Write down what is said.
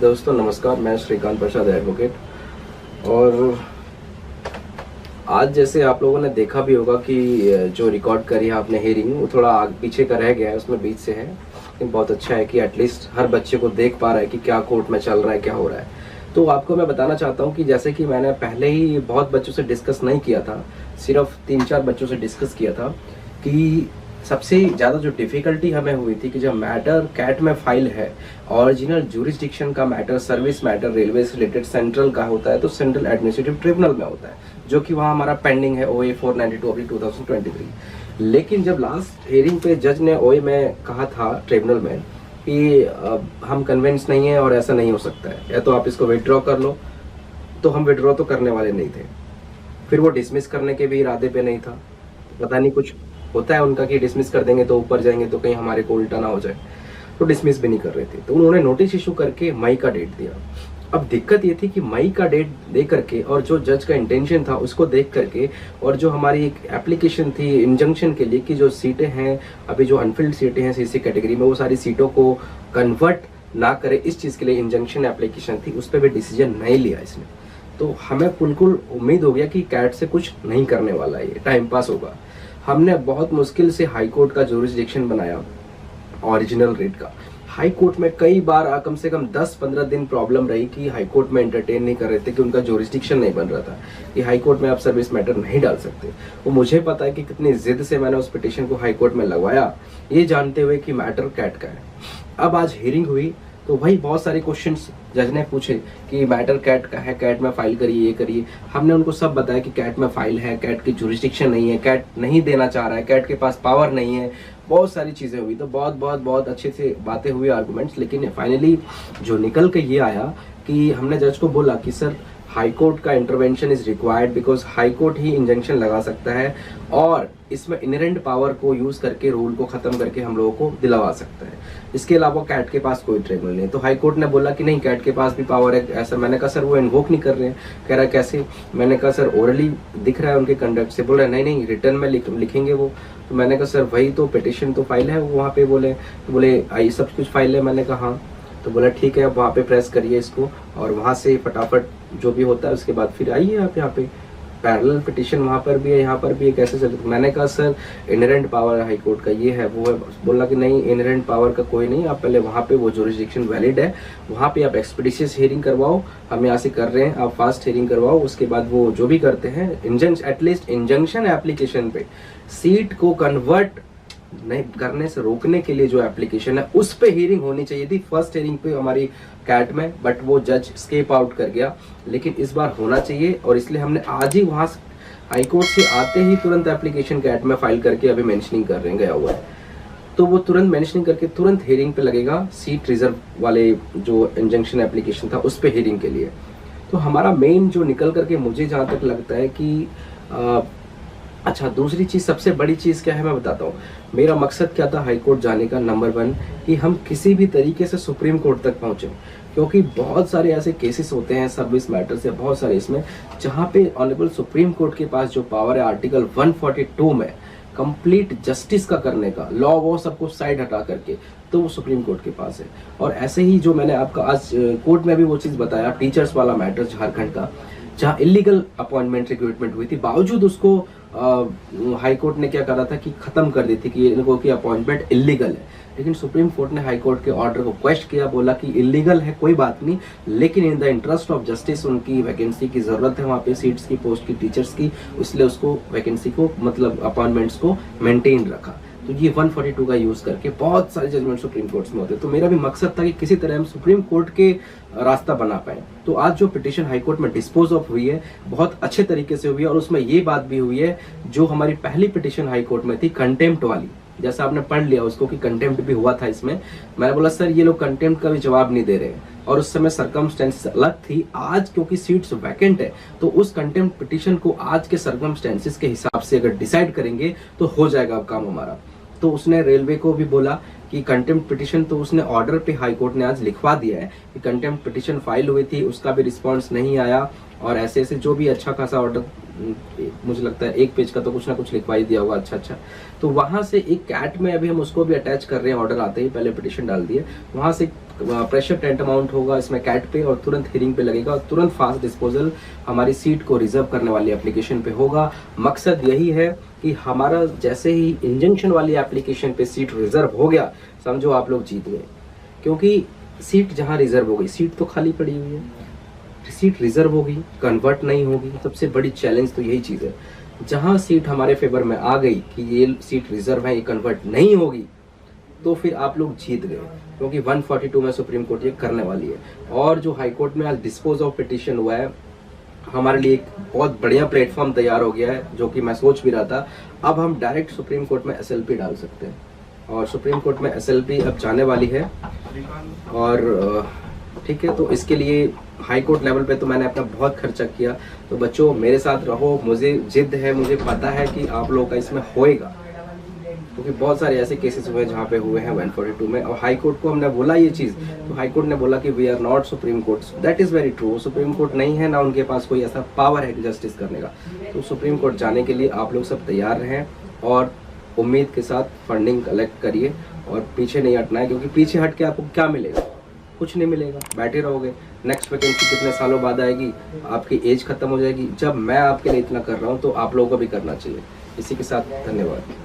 दोस्तों नमस्कार, मैं श्रीकांत प्रसाद एडवोकेट। और आज जैसे आप लोगों ने देखा भी होगा कि जो रिकॉर्ड करी है आपने हियरिंग, वो थोड़ा आगे पीछे का रह गया है, उसमें बीच से है। लेकिन बहुत अच्छा है कि एटलीस्ट हर बच्चे को देख पा रहा है कि क्या कोर्ट में चल रहा है, क्या हो रहा है। तो आपको मैं बताना चाहता हूँ कि जैसे कि मैंने पहले ही बहुत बच्चों से डिस्कस नहीं किया था, सिर्फ 3-4 बच्चों से डिस्कस किया था कि सबसे ज़्यादा जो डिफ़िकल्टी हमें हुई थी कि जब मैटर कैट में फाइल है, ओरिजिनल जुरिस्डिक्शन का मैटर, सर्विस मैटर रेलवे से रिलेटेड सेंट्रल का होता है तो सेंट्रल एडमिनिस्ट्रेटिव ट्रिब्यूनल में होता है, जो कि वहाँ हमारा पेंडिंग है OA 492/2023। लेकिन जब लास्ट हियरिंग पे जज ने OA में कहा था ट्रिब्यूनल में कि हम कन्विंस नहीं है और ऐसा नहीं हो सकता है, या तो आप इसको विड्रॉ कर लो, तो हम विड्रॉ तो करने वाले नहीं थे। फिर वो डिसमिस करने के भी इरादे पे नहीं था, पता नहीं कुछ होता है उनका कि डिसमिस कर देंगे तो ऊपर जाएंगे तो कहीं हमारे को उल्टा ना हो जाए, तो डिसमिस भी नहीं कर रहे थे। तो उन्होंने नोटिस इशू करके मई का डेट दिया। अब दिक्कत ये थी कि मई का डेट दे करके और जो जज का इंटेंशन था उसको देख करके, और जो हमारी एक एप्लीकेशन थी इंजंक्शन के लिए कि जो सीटें हैं अभी, जो अनफिल्ड सीटें हैं CC कैटेगरी में, वो सारी सीटों को कन्वर्ट ना करे, इस चीज़ के लिए इंजंक्शन एप्लीकेशन थी, उस पर भी डिसीजन नहीं लिया इसने। तो हमें बिल्कुल उम्मीद हो गया कि कैट से कुछ नहीं करने वाला है, ये टाइम पास होगा। हमने बहुत मुश्किल से हाई कोर्ट का जुरिस्डिक्शन बनाया, ओरिजिनल रेट का। हाई कोर्ट में कई बार कम से कम 10-15 दिन प्रॉब्लम रही कि हाई कोर्ट में एंटरटेन नहीं कर रहे थे कि उनका जुरिस्डिक्शन नहीं बन रहा था कि हाई कोर्ट में आप सर्विस मैटर नहीं डाल सकते। वो मुझे पता है कि कितनी जिद से मैंने उस पिटीशन को हाई कोर्ट में लगवाया, ये जानते हुए कि मैटर कैट का है। अब आज हियरिंग हुई तो भाई बहुत सारे क्वेश्चंस जज ने पूछे कि मैटर कैट का है, कैट में फाइल करिए, ये करिए। हमने उनको सब बताया कि कैट में फाइल है, कैट की जुरिस्डिक्शन नहीं है, कैट नहीं देना चाह रहा है, कैट के पास पावर नहीं है, बहुत सारी चीज़ें हुई। तो बहुत अच्छे से बातें हुई, आर्गूमेंट्स। लेकिन फाइनली जो निकल के ये आया कि हमने जज को बोला कि सर हाई कोर्ट का intervention is required because high court he injunction लगा सकता है और इसमें इनहेरेंट पावर को यूज करके रूल को खत्म करके हम लोगों को दिलवा सकता है। इसके अलावा कैट के पास कोई ट्रिब्यूनल नहीं। तो हाई कोर्ट ने बोला कि नहीं, कैट के पास भी पावर है ऐसा। मैंने कहा सर वो इन्वोक नहीं कर रहे हैं। कह रहा कैसे? मैंने कहा सर ओरली दिख रहा है उनके कंडक्ट से। बोल रहा नहीं रिटर्न में लिखेंगे वो। तो मैंने कहा सर वही तो पिटिशन तो फाइल है वहाँ पे। बोले आई सब कुछ फाइल है। मैंने कहा हाँ। तो बोला ठीक है, अब वहाँ पे प्रेस करिए इसको और वहाँ से फटाफट जो भी होता है उसके बाद फिर आइए आप यहाँ पे। पैरेलल पिटिशन वहाँ पर भी है, यहाँ पर भी है, कैसे चलता? मैंने कहा sir inherent power high court का ये है वो है। बोला कि नहीं, इनहेरेंट पावर का कोई नहीं, आप पहले वहाँ पे वो जुरिस्डिक्शन वैलिड है, वहाँ पे आप एक्सपीडिशियस हियरिंग करवाओ, हम यहाँ से कर रहे हैं, आप फास्ट हियरिंग करवाओ। उसके बाद वो जो भी करते हैं एटलीस्ट इंजंक्शन एप्लीकेशन पे सीट को कन्वर्ट नहीं करने से रोकने के लिए जो एप्लीकेशन है उस पे हियरिंग होनी चाहिए थी फर्स्ट हियरिंग पे हमारी कैट में, बट वो जज स्केप आउट कर गया। लेकिन इस बार होना चाहिए और इसलिए हमने आज ही वहाँ हाई कोर्ट से आते ही तुरंत एप्लीकेशन कैट में फाइल करके अभी मेंशनिंग कर रहे हैं, गया हुआ है। तो वो तुरंत मेंशनिंग करके तुरंत हियरिंग पे लगेगा। सीट रिजर्व वाले जो इंजंक्शन एप्लीकेशन था उस पे हियरिंग के लिए। तो हमारा मेन जो निकल करके मुझे जहाँ तक लगता है कि अच्छा, दूसरी चीज़, सबसे बड़ी चीज़ क्या है मैं बताता हूँ। मेरा मकसद क्या था हाई कोर्ट जाने का? नंबर 1 कि हम किसी भी तरीके से सुप्रीम कोर्ट तक पहुँचे, क्योंकि बहुत सारे ऐसे केसेस होते हैं सर्विस मैटर से, बहुत सारे इसमें, जहाँ पे ऑनरेबल सुप्रीम कोर्ट के पास जो पावर है आर्टिकल 142 में कंप्लीट जस्टिस का करने का, लॉ वो सबको साइड हटा करके, तो वो सुप्रीम कोर्ट के पास है। और ऐसे ही जो मैंने आपका आज कोर्ट में भी वो चीज़ बताया, टीचर्स वाला मैटर झारखंड का, जहाँ इलीगल अपॉइंटमेंट रिक्रूटमेंट हुई थी, बावजूद उसको हाई कोर्ट ने क्या करा था कि खत्म कर दी थी कि इनको की अपॉइंटमेंट इलीगल है। लेकिन सुप्रीम कोर्ट ने हाई कोर्ट के ऑर्डर को क्वेश्चन किया, बोला कि इलीगल है कोई बात नहीं, लेकिन in the interest of justice उनकी वैकेंसी की जरूरत है, वहाँ पे सीट्स की, पोस्ट की, टीचर्स की, इसलिए उसको वैकेंसी को मतलब अपॉइंटमेंट्स को मेंटेन रखा। तो ये 142 का यूज करके बहुत सारे जजमेंट सुप्रीम कोर्ट में होते हैं। तो मेरा भी मकसद था कि किसी तरह हम सुप्रीम कोर्ट के रास्ता बना पाए। तो आज जो पिटीशन हाई कोर्ट में डिस्पोज ऑफ हुई है बहुत अच्छे तरीके से हुई है, और उसमें ये बात भी हुई है जो हमारी पहली पिटीशन हाई कोर्ट में थी कंटेम्प्ट वाली, जैसा आपने पढ़ लिया उसको कि कंटेम्प्ट भी हुआ था इसमें। मैंने बोला सर ये लोग कंटेम्प्ट का भी जवाब नहीं दे रहे हैं, और उस समय सर्कमस्टेंसेस अलग थी। आज क्योंकि सीट्स वैकेंट है तो उस कंटेम्प्ट पिटीशन को आज के सर्कमस्टेंसेस के हिसाब से अगर डिसाइड करेंगे तो हो जाएगा काम हमारा। तो उसने रेलवे को भी बोला कि कंटेम्प्ट पिटीशन, तो उसने ऑर्डर पे हाई कोर्ट ने आज लिखवा दिया है कि कंटेम्प्ट पिटीशन फाइल हुई थी, उसका भी रिस्पांस नहीं आया, और ऐसे ऐसे जो भी अच्छा खासा ऑर्डर, मुझे लगता है 1 पेज का तो कुछ ना कुछ लिखवा ही दिया होगा अच्छा। तो वहाँ से एक कैट में अभी हम उसको भी अटैच कर रहे हैं, ऑर्डर आते ही पहले पिटिशन डाल दिए, वहाँ से प्रेशर टेंट अमाउंट होगा इसमें कैट पे और तुरंत हियरिंग पे लगेगा और तुरंत फास्ट डिस्पोजल हमारी सीट को रिजर्व करने वाली एप्लीकेशन पे होगा। मकसद यही है कि हमारा जैसे ही इंजंक्शन वाली एप्लीकेशन पे सीट रिजर्व हो गया, समझो आप लोग जीत गए, क्योंकि सीट जहाँ रिजर्व हो गई, सीट तो खाली पड़ी हुई है, सीट रिजर्व होगी, कन्वर्ट नहीं होगी। सबसे बड़ी चैलेंज तो यही चीज़ है, जहाँ सीट हमारे फेवर में आ गई कि ये सीट रिजर्व है, ये कन्वर्ट नहीं होगी, तो फिर आप लोग जीत गए, क्योंकि 142 में सुप्रीम कोर्ट ये करने वाली है। और जो हाई कोर्ट में आज डिस्पोज ऑफ पिटिशन हुआ है, हमारे लिए एक बहुत बढ़िया प्लेटफॉर्म तैयार हो गया है, जो कि मैं सोच भी रहा था। अब हम डायरेक्ट सुप्रीम कोर्ट में SLP डाल सकते हैं और सुप्रीम कोर्ट में SLP अब जाने वाली है। और ठीक है, तो इसके लिए हाई कोर्ट लेवल पे तो मैंने अपना बहुत खर्चा किया। तो बच्चों मेरे साथ रहो, मुझे जिद है, मुझे पता है कि आप लोगों का इसमें होएगा, क्योंकि बहुत सारे ऐसे केसेस हुए जहाँ पे हुए हैं 142 में। और हाई कोर्ट को हमने बोला ये चीज़, तो हाई कोर्ट ने बोला कि we are not supreme court. That is very true, supreme court नहीं है, ना उनके पास कोई ऐसा पावर है जस्टिस करने का। तो सुप्रीम कोर्ट जाने के लिए आप लोग सब तैयार रहें और उम्मीद के साथ फंडिंग कलेक्ट करिए और पीछे नहीं हटना है, क्योंकि पीछे हट के आपको क्या मिलेगा? कुछ नहीं मिलेगा, बैठे रहोगे। नेक्स्ट वैकेंसी कितने सालों बाद आएगी, आपकी एज खत्म हो जाएगी। जब मैं आपके लिए इतना कर रहा हूँ तो आप लोगों को भी करना चाहिए। इसी के साथ धन्यवाद।